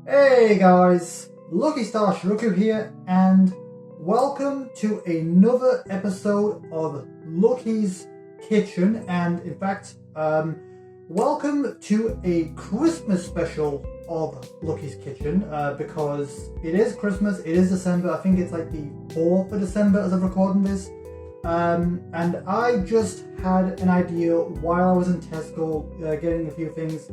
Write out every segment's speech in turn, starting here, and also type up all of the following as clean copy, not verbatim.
Hey guys, Lucky Star Shi-Roku here, and welcome to another episode of Lucky's Kitchen, and in fact, welcome to a Christmas special of Lucky's Kitchen, because it is Christmas, it is December. I think it's like the 4th of December as I'm recording this, and I just had an idea while I was in Tesco getting a few things.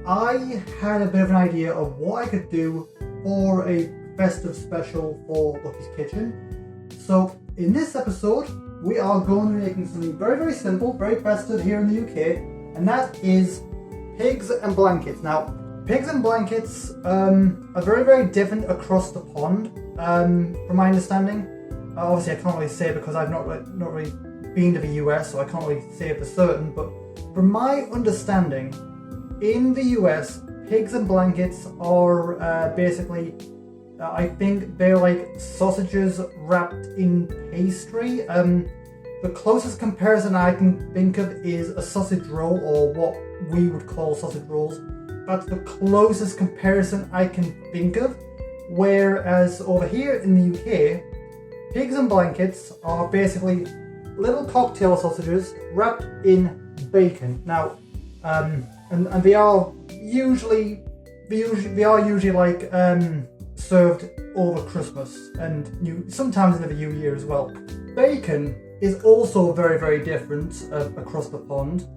I had a bit of an idea of what I could do for a festive special for Lucky's Kitchen. So in this episode, we are going to be making something very, very simple, very festive here in the UK, and that is pigs and blankets. Now, pigs and blankets are very, very different across the pond, from my understanding. Obviously, I can't really say because I've not really been to the US, so I can't really say for certain, but from my understanding, in the US, pigs and blankets are basically, I think they're like sausages wrapped in pastry. The closest comparison I can think of is a sausage roll, or what we would call sausage rolls. That's the closest comparison I can think of. Whereas over here in the UK, pigs and blankets are basically little cocktail sausages wrapped in bacon. Now, and they are usually like served over Christmas and sometimes in the New Year as well. Bacon is also very, very different across the pond.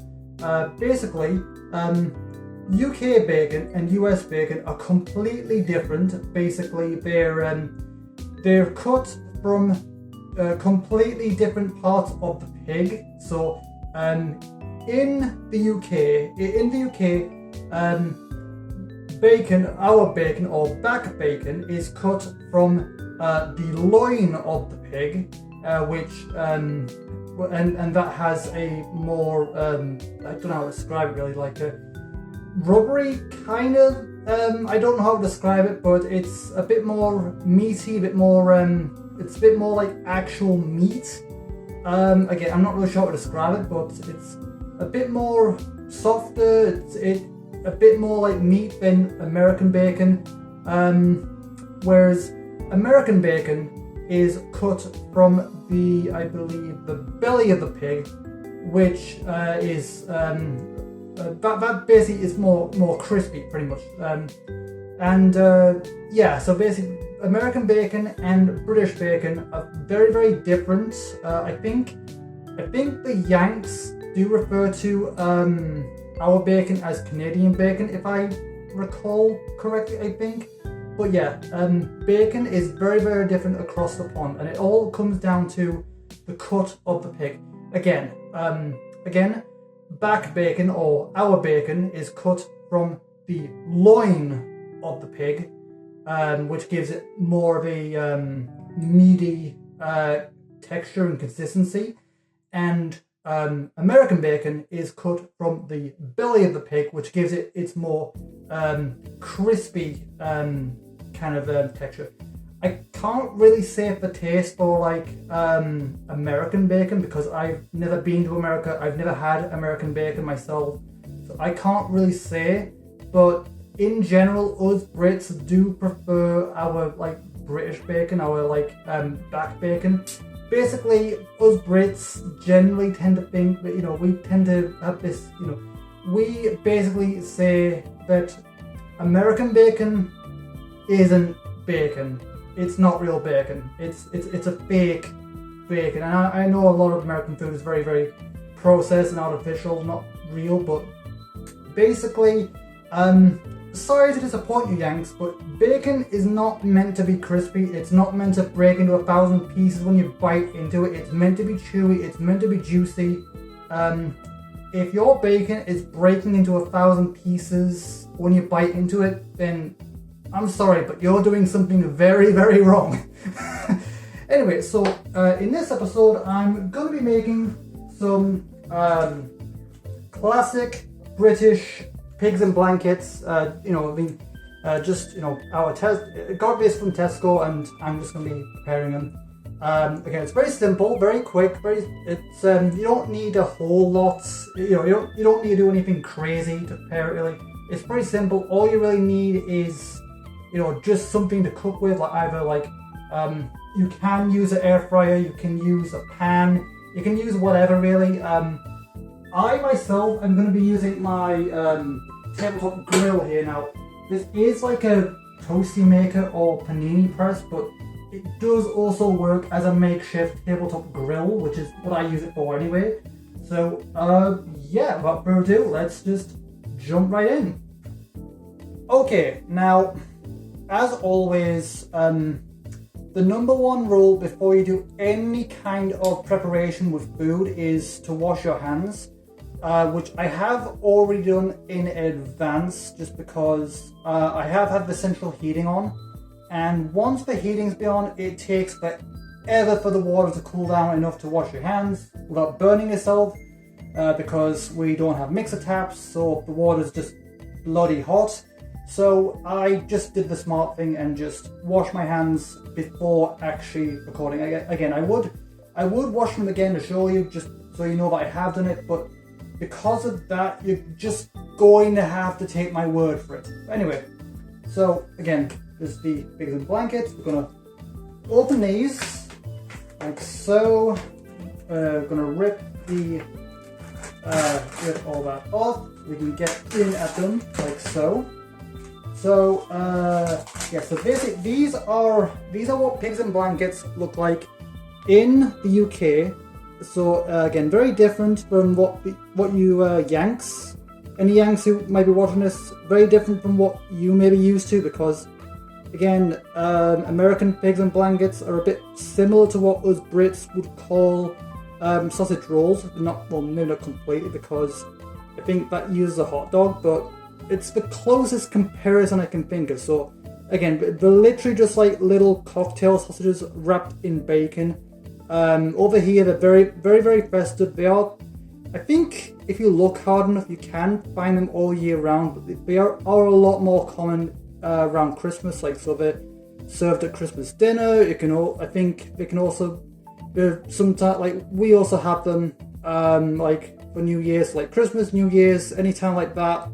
Basically, UK bacon and US bacon are completely different. Basically, they're cut from completely different parts of the pig. So, in the UK, bacon, our bacon or back bacon, is cut from the loin of the pig, which and that has a more I don't know how to describe it really, like a rubbery kind of. I don't know how to describe it, but it's a bit more meaty, a bit more it's a bit more like actual meat. Again, I'm not really sure how to describe it, but it's a bit more softer, it's a bit more like meat than American bacon, whereas American bacon is cut from I believe, the belly of the pig, which is that basically is more crispy, pretty much, yeah. So basically, American bacon and British bacon are very, very different. I think the Yanks do refer to our bacon as Canadian bacon, if I recall correctly, I think. But yeah, bacon is very, very different across the pond, and it all comes down to the cut of the pig. Again, back bacon or our bacon is cut from the loin of the pig, which gives it more of a meaty texture and consistency, and American bacon is cut from the belly of the pig, which gives it its more crispy kind of texture. I can't really say for taste for like American bacon because I've never been to America. I've never had American bacon myself, so I can't really say. But in general, us Brits do prefer our like British bacon, our like back bacon. Basically, us Brits generally tend to think that, we tend to have this, we basically say that American bacon isn't bacon. It's not real bacon. It's a fake bacon. And I know a lot of American food is very, very processed and artificial, not real, but basically, sorry to disappoint you, Yanks, but bacon is not meant to be crispy. It's not meant to break into 1,000 pieces when you bite into it. It's meant to be chewy. It's meant to be juicy. If your bacon is breaking into 1,000 pieces when you bite into it, then I'm sorry, but you're doing something very, very wrong. Anyway, so in this episode, I'm going to be making some classic British pigs and blankets. Got this from Tesco, and I'm just going to be preparing them. Again, it's very simple, very quick. It's you don't need a whole lot. You don't need to do anything crazy to prepare it. Really, it's very simple. All you really need is just something to cook with, like either you can use an air fryer, you can use a pan, you can use whatever really. I myself am going to be using my tabletop grill here now. This is like a toasty maker or panini press, but it does also work as a makeshift tabletop grill, which is what I use it for anyway. So yeah, without further ado, let's just jump right in. Okay, now as always, the number one rule before you do any kind of preparation with food is to wash your hands, which I have already done in advance just because I have had the central heating on, and once the heating's been on, it takes forever for the water to cool down enough to wash your hands without burning yourself, because we don't have mixer taps, so the water's just bloody hot. So I just did the smart thing and just washed my hands before actually recording. Again, I would wash them again to show you, just so you know that I have done it, but because of that, you're just going to have to take my word for it. Anyway, so again, there's the pigs and blankets. We're gonna open these like so. We're gonna rip all that off. We can get in at them like so. So yeah, so basically these are what pigs and blankets look like in the UK. So again, very different from what you Yanks, any Yanks who might be watching this, very different from what you may be used to, because again, American pigs and blankets are a bit similar to what us Brits would call sausage rolls. Maybe not completely, because I think that uses a hot dog, but it's the closest comparison I can think of. So again, they're literally just like little cocktail sausages wrapped in bacon. Over here, they're very, very, very festive. They are, I think, if you look hard enough, you can find them all year round, but they are a lot more common around Christmas. Like, so they're served at Christmas dinner. I think they can also, sometimes, like, we also have them like for New Year's, like Christmas, New Year's, anytime like that.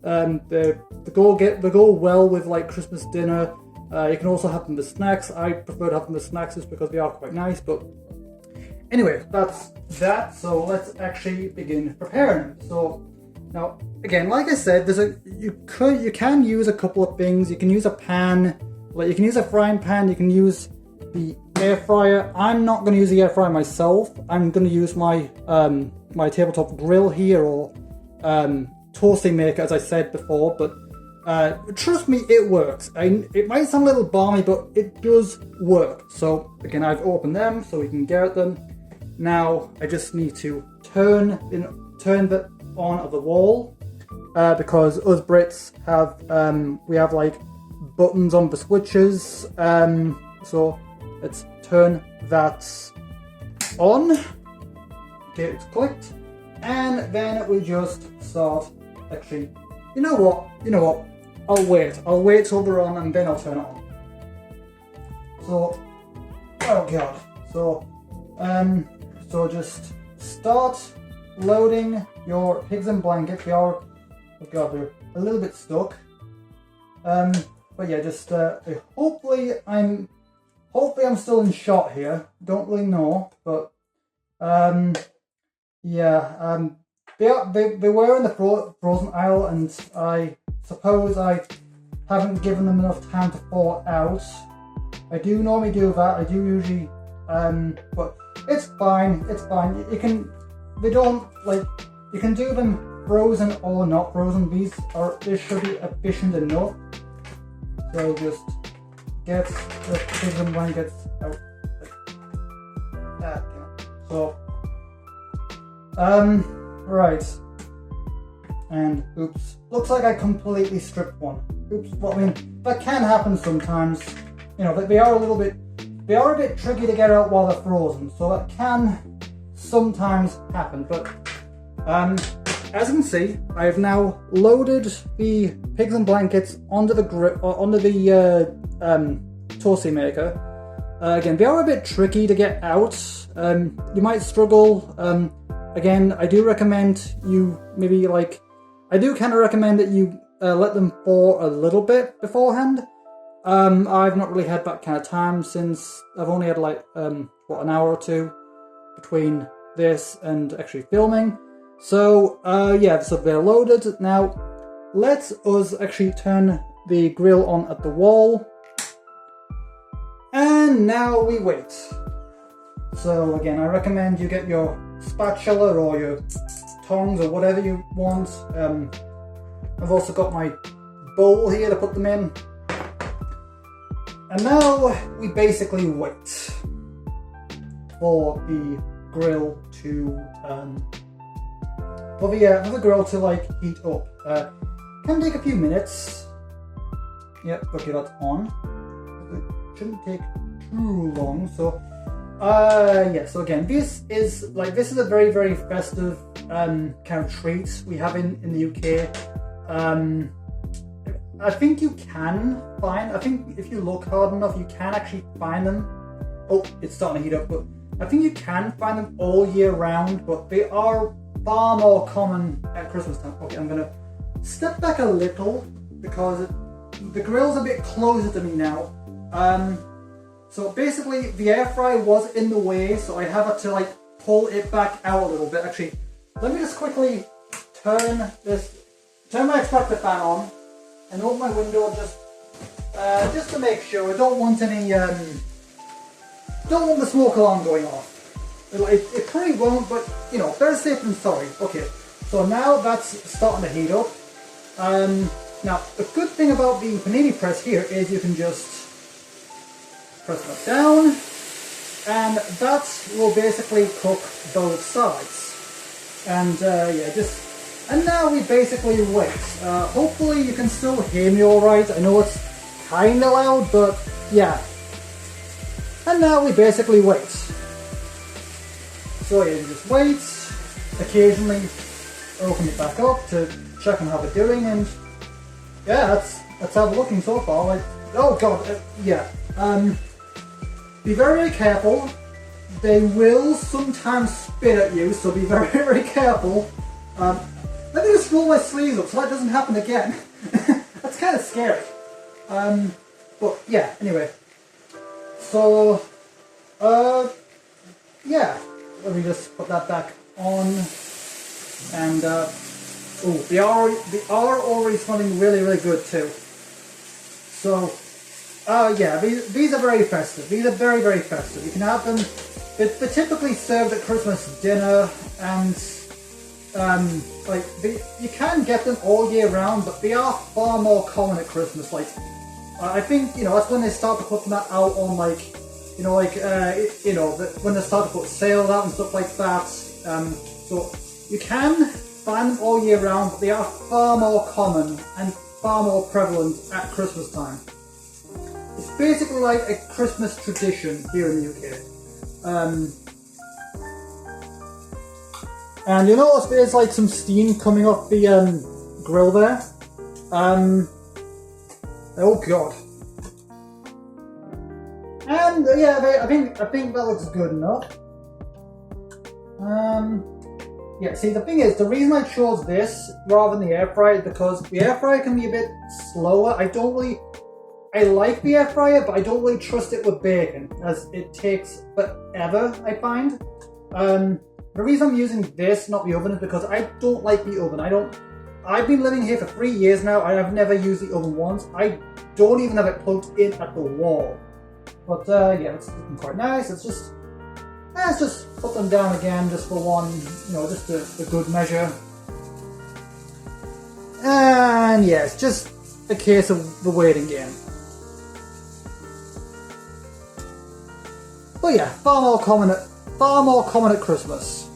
They go well with like Christmas dinner. You can also have them with snacks. I prefer to have them with snacks just because they are quite nice. But anyway, that's that. So let's actually begin preparing them. So now, again, like I said, you can use a couple of things. You can use a pan, like you can use a frying pan. You can use the air fryer. I'm not going to use the air fryer myself. I'm going to use my my tabletop grill here, or toasting maker, as I said before, but trust me, it works. It might sound a little balmy, but it does work. So again, I've opened them so we can get at them. Now I just need to turn that on at the wall, because us Brits have we have like buttons on the switches. So let's turn that on. Okay, it's clicked, and then we just start. Actually, you know what? I'll wait till they're on, and then I'll turn it on. So, oh god. So just start loading your pigs and blankets. They are, oh god, they're a little bit stuck. But yeah, just hopefully I'm still in shot here. Don't really know, but yeah. They were in the frozen aisle, and I suppose I haven't given them enough time to thaw out. I do normally do that. I do usually, but it's fine. It's fine. You can do them frozen or not frozen. This should be efficient enough. So just get the pigs and blankets out like that. So, right. And oops, looks like I completely stripped one. Oops. Well, I mean, that can happen sometimes. You know, they are a bit tricky to get out while they're frozen, so that can sometimes happen. But as you can see, I have now loaded the pigs and blankets onto the toasty maker. Again, they are a bit tricky to get out. You might struggle. Again, I do recommend you maybe I do kind of recommend that you let them thaw a little bit beforehand. I've not really had that kind of time since I've only had an hour or two between this and actually filming. So yeah, so they're loaded. Now let us actually turn the grill on at the wall. And now we wait. So again, I recommend you get your spatula or your tongs or whatever you want. I've also got my bowl here to put them in. And now we basically wait for the grill to heat up. Can take a few minutes. Yep, okay, that's on. It shouldn't take too long. So yeah, so again, this is a very, very festive kind of treat we have in the UK. I think you can find, I think if you look hard enough, you can actually find them. Oh, it's starting to heat up, but I think you can find them all year round, but they are far more common at Christmas time. Okay, I'm gonna step back a little because the grill's a bit closer to me now. So basically the air fryer was in the way, so I have to pull it back out a little bit. Actually, let me just quickly turn my extractor fan on and open my window just to make sure. I don't want the smoke alarm going off. It probably won't, but you know, better safe than sorry. Okay, so now that's starting to heat up. Now the good thing about the panini press here is you can just press that down, and that will basically cook both sides. And yeah, and now we basically wait. Hopefully you can still hear me alright. I know it's kinda loud, but yeah. And now we basically wait. So yeah, you just wait, occasionally open it back up to check on how they're doing, and yeah, that's how they're looking so far. Oh god, yeah. Be very, very careful. They will sometimes spit at you, so be very, very careful. Let me just roll my sleeves up so that doesn't happen again. That's kind of scary. But yeah, anyway. So, yeah. Let me just put that back on. And, oh, they are already smelling really, really good too. So, yeah, these are very festive. These are very, very festive. You can have them. They're typically served at Christmas dinner, and you can get them all year round, but they are far more common at Christmas. I think that's when they start to put them out on when they start to put sales out and stuff like that. So you can find them all year round, but they are far more common and far more prevalent at Christmas time. It's basically like a Christmas tradition here in the UK. And you notice there's some steam coming off the grill there. Oh god. And yeah, I think that looks good enough. Yeah, see, the thing is, the reason I chose this rather than the air fryer is because the air fryer can be a bit slower. I like the air fryer, but I don't really trust it with bacon, as it takes forever, I find. The reason I'm using this, not the oven, is because I don't like the oven. I've been living here for 3 years now, and I've never used the oven once. I don't even have it plugged in at the wall. But yeah, it's looking quite nice. Let's just put them down again, just for one, just a good measure. And yeah, it's just a case of the waiting game. But yeah, far more common at Christmas.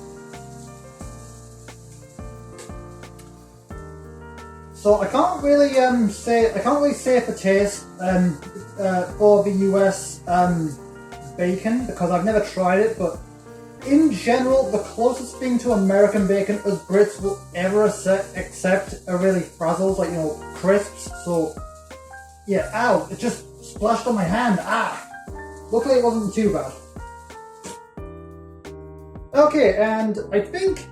So I can't really say for taste for the US bacon, because I've never tried it, but in general, the closest thing to American bacon us Brits will ever accept are really frazzles, crisps. So yeah, ow, it just splashed on my hand. luckily it wasn't too bad. Okay, and I think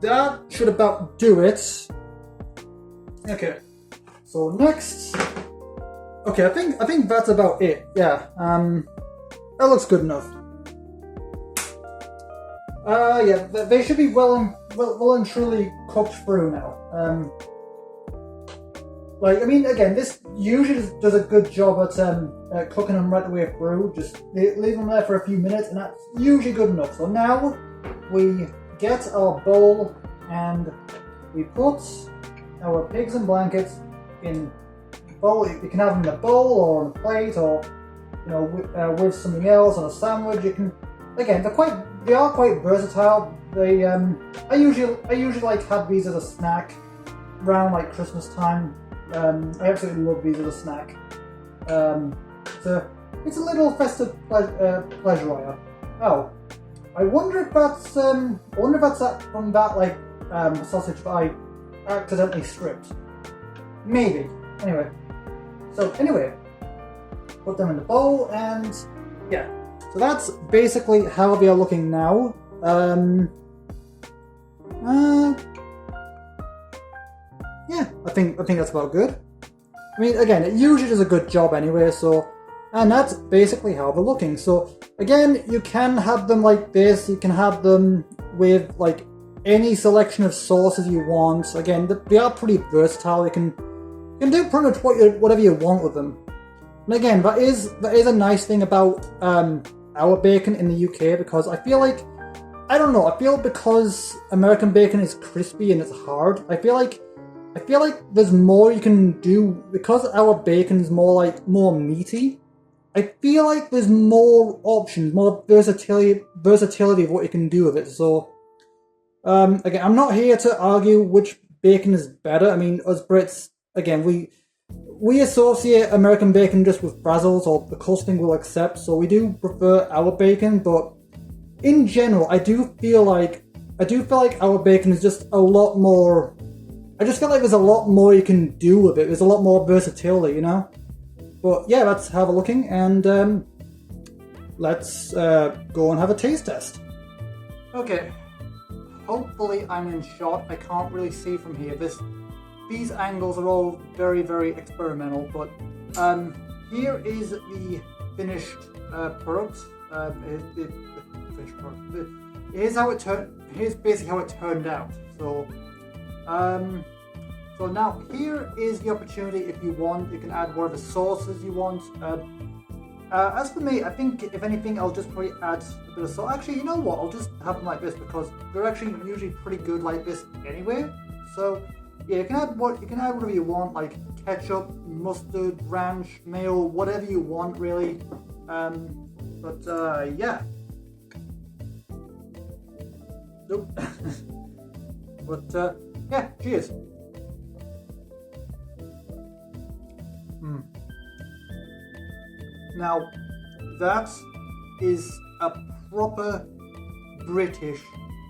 that should about do it. Okay, so next. Okay, I think that's about it. Yeah, that looks good enough. Yeah, they should be well and truly cooked through now. Like, I mean, again, this usually does a good job at cooking them right the way through. Just leave them there for a few minutes, and that's usually good enough. So now we get our bowl and we put our pigs and blankets in a bowl. You can have them in a bowl or on a plate, or with something else on a sandwich. You can, again, they are quite versatile. They I usually like have these as a snack around like Christmas time. I absolutely love these as a snack. So it's a little festive pleasure. Oh, I wonder if that's that from that like sausage that I accidentally stripped. Maybe. Anyway, put them in the bowl, and yeah. So that's basically how they are looking now. Yeah, I think that's about good. I mean, again, it usually does a good job anyway, so, and that's basically how they're looking. So, again, you can have them like this, you can have them with, like, any selection of sauces you want. Again, they are pretty versatile, you can do pretty much whatever you want with them. And again, that is a nice thing about our bacon in the UK, because I feel like, I don't know, I feel because American bacon is crispy and it's hard, I feel like there's more you can do, because our bacon is more meaty. I feel like there's more options, more versatility of what you can do with it. So, again, I'm not here to argue which bacon is better. I mean, us Brits, again, we associate American bacon just with Brazzles or the closest thing we'll accept. So we do prefer our bacon, but in general, I do feel like our bacon is just a lot more. I just feel like there's a lot more you can do with it. There's a lot more versatility, you know? But yeah, let's have a looking, and let's go and have a taste test. Okay, hopefully I'm in shot. I can't really see from here. These angles are all very, very experimental, but here is the finished product. The finished product. Here's basically how it turned out. So now here is the opportunity. If you want, you can add whatever sauces you want. As for me, I think if anything, I'll just probably add a bit of salt. Actually, you know what? I'll just have them like this, because they're actually usually pretty good like this anyway. So yeah, you can add whatever you want, like ketchup, mustard, ranch, mayo, whatever you want, really. Yeah. Nope. But yeah, cheers. Now, that is a proper British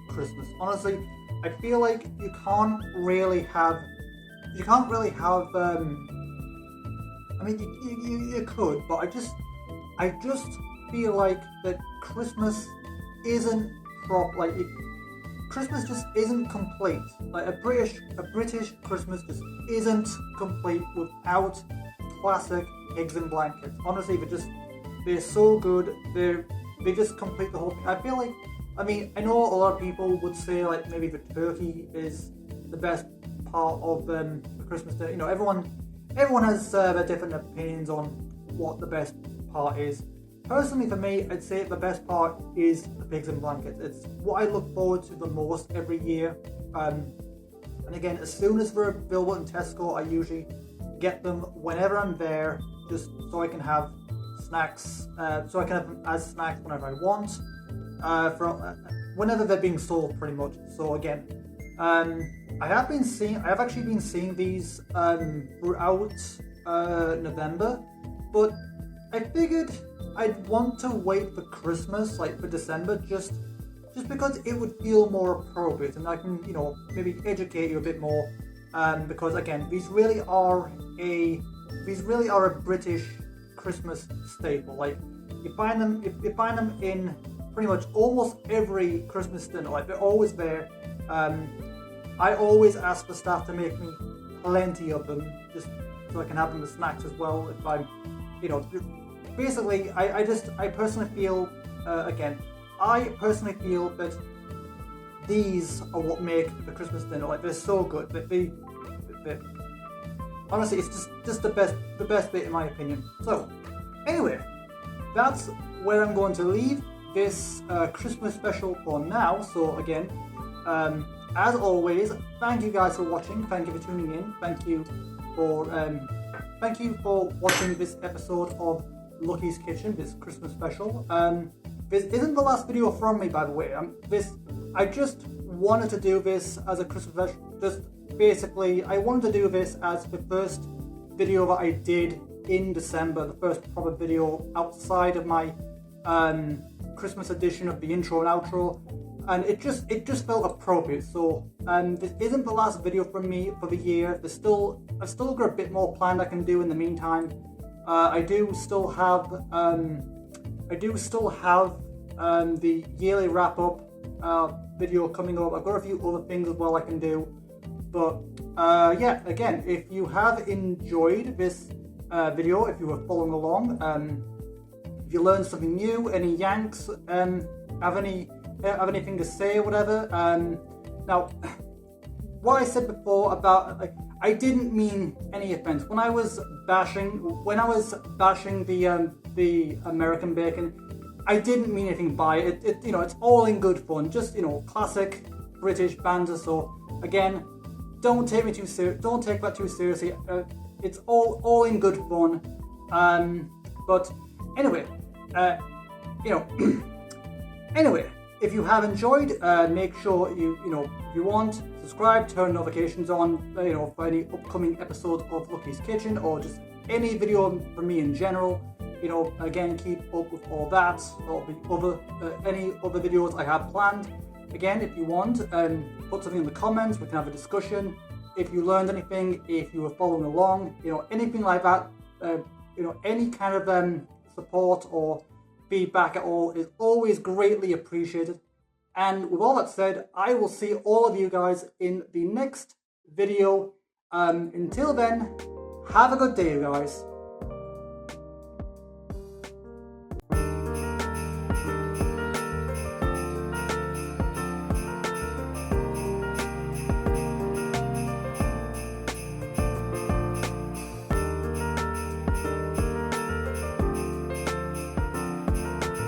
Christmas. Honestly, I feel like you can't really have. I mean, you could, but I just feel like that Christmas isn't Christmas just isn't complete. Like a British Christmas just isn't complete without classic eggs and blankets. Honestly, they're so good. They just complete the whole thing. I feel like, I mean, I know a lot of people would say like maybe the turkey is the best part of the Christmas day. You know, everyone has their different opinions on what the best part is. Personally, for me, I'd say the best part is the pigs and blankets. It's what I look forward to the most every year. And again, as soon as they're available in Tesco, I usually get them whenever I'm there, just so I can have snacks. So I can have them as snacks whenever I want. Whenever they're being sold, pretty much. So again, I have actually been seeing these throughout November, but I figured I'd want to wait for Christmas, like for December, just because it would feel more appropriate, and I can, you know, maybe educate you a bit more. Because again, these really are a British Christmas staple. Like You find them in pretty much almost every Christmas dinner. Like, they're always there. I always ask the staff to make me plenty of them, just so I can have them as snacks as well. If I'm, basically, I personally feel, I personally feel that these are what make the Christmas dinner. Like, they're so good. They're honestly, it's just the best bit in my opinion. So, anyway, that's where I'm going to leave this Christmas special for now. So again, as always, thank you guys for watching. Thank you for tuning in. Thank you for watching this episode of Lucky's Kitchen, this Christmas special. This isn't the last video from me, by the way. I just wanted to do this as a Christmas special. Basically, I wanted to do this as the first video that I did in December, the first proper video outside of my Christmas edition of the intro and outro, and it just felt appropriate. So this isn't the last video from me for the year. I've still got a bit more planned I can do in the meantime. I do still have the yearly wrap up video coming up. I've got a few other things as well I can do. But yeah, again, if you have enjoyed this video, if you were following along, if you learned something new, any yanks, have anything to say or whatever. Now, what I said before about, like, I didn't mean any offense when I was bashing the American bacon. I didn't mean anything by it. It's all in good fun, just classic British banter. So again, don't take me too don't take that too seriously. It's all in good fun. But anyway, anyway, if you have enjoyed, make sure if you want, subscribe, turn notifications on, for any upcoming episodes of Lucky's Kitchen, or just any video from me in general. Again, keep up with all that, or the other any other videos I have planned. Again, if you want, put something in the comments. We can have a discussion. If you learned anything, if you were following along, anything like that, any kind of support or feedback at all is always greatly appreciated. And with all that said, I will see all of you guys in the next video. Until then, have a good day, guys.